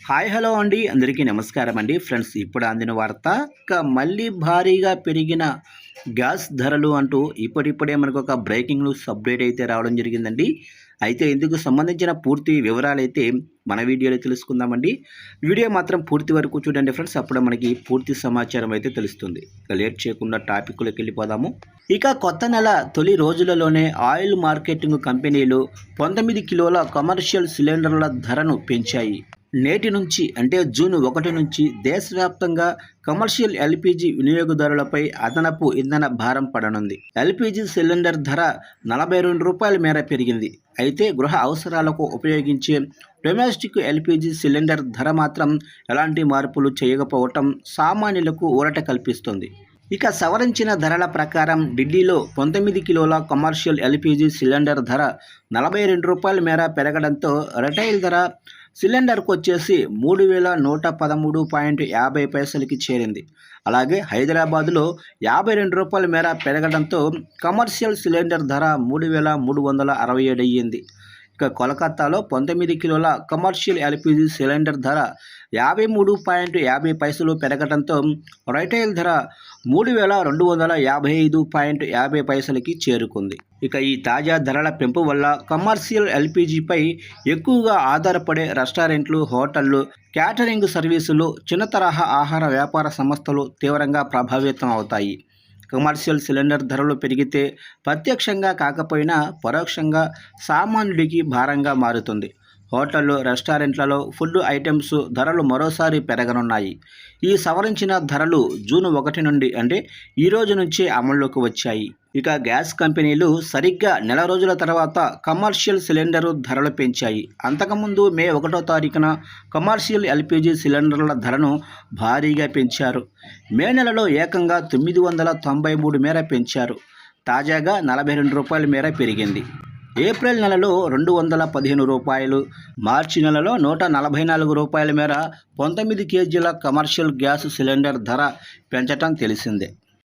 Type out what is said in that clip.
Hi hello అండి, అందరికీ నమస్కారం అండి. ఫ్రెండ్స్, ఇప్పుడు అందిన వార్త మళ్ళీ భారీగా పెరిగిన గ్యాస్ ధరలు అంటూ ఇప్పుడిప్పుడే మనకు ఒక బ్రేకింగ్ న్యూస్ అప్డేట్ అయితే రావడం జరిగిందండి. అయితే ఇందుకు సంబంధించిన పూర్తి వివరాలు అయితే మన వీడియోలో తెలుసుకుందామండి. వీడియో మాత్రం పూర్తి వరకు చూడండి ఫ్రెండ్స్, అప్పుడు మనకి పూర్తి సమాచారం అయితే తెలుస్తుంది. లేట్ చేయకుండా టాపిక్లోకి వెళ్ళిపోదాము. ఇక కొత్త నెల తొలి రోజులలోనే ఆయిల్ మార్కెటింగ్ కంపెనీలు 19 కిలోల కమర్షియల్ సిలిండర్ల ధరను పెంచాయి. నేటి నుంచి అంటే జూన్ 1 నుంచి దేశవ్యాప్తంగా కమర్షియల్ ఎల్పిజి వినియోగదారులపై అదనపు ఇంధన భారం పడనుంది. ఎల్పిజి సిలిండర్ ధర ₹42 మేర పెరిగింది. అయితే గృహ అవసరాలకు ఉపయోగించే డొమెస్టిక్ ఎల్పిజి సిలిండర్ ధర మాత్రం ఎలాంటి మార్పులు చేయకపోవటం సామాన్యులకు ఊరట కల్పిస్తుంది. ఇక సవరించిన ధరల ప్రకారం ఢిల్లీలో 19 కిలోల కమర్షియల్ ఎల్పిజి సిలిండర్ ధర ₹42 మేర పెరగడంతో రిటైల్ ధర సిలిండర్కు వచ్చేసి ₹3,113.50కి చేరింది. అలాగే హైదరాబాదులో ₹52 మేర పెరగడంతో కమర్షియల్ సిలిండర్ ధర 3,367 అయ్యింది. ఇక కోలకత్తాలో 19 కిలోల కమర్షియల్ ఎల్పిజి సిలిండర్ ధర 53.50 పెరగడంతో రైటైల్ ధర 3,255.50కి చేరుకుంది. ఇక ఈ తాజా ధరల పెంపు వల్ల కమర్షియల్ ఎల్పిజిపై ఎక్కువగా ఆధారపడే రెస్టారెంట్లు, హోటళ్లు, క్యాటరింగ్ సర్వీసులు, చిన్న తరహా ఆహార వ్యాపార సంస్థలు తీవ్రంగా ప్రభావితం అవుతాయి. కమర్షియల్ సిలిండర్ ధరలు పెరిగితే ప్రత్యక్షంగా కాకపోయినా పరోక్షంగా సామాన్యుడికి భారంగా మారుతుంది. హోటళ్లు, రెస్టారెంట్లలో ఫుడ్ ఐటమ్స్ ధరలు మరోసారి పెరగనున్నాయి. ఈ సవరించిన ధరలు జూన్ 1 నుండి అంటే ఈ రోజు నుంచే అమల్లోకి వచ్చాయి. ఇక గ్యాస్ కంపెనీలు సరిగ్గా నెల రోజుల తర్వాత కమర్షియల్ సిలిండరు ధరలు పెంచాయి. అంతకుముందు మే 1వ తారీఖున కమర్షియల్ ఎల్పిజి సిలిండర్ల ధరను భారీగా పెంచారు. మే నెలలో ఏకంగా 993 మేర పెంచారు. తాజాగా ₹42 మేర పెరిగింది. ఏప్రిల్ నెలలో ₹215, మార్చి నెలలో ₹144 మేర 19 కేజీల కమర్షియల్ గ్యాస్ సిలిండర్ ధర పెంచటం తెలిసిందే.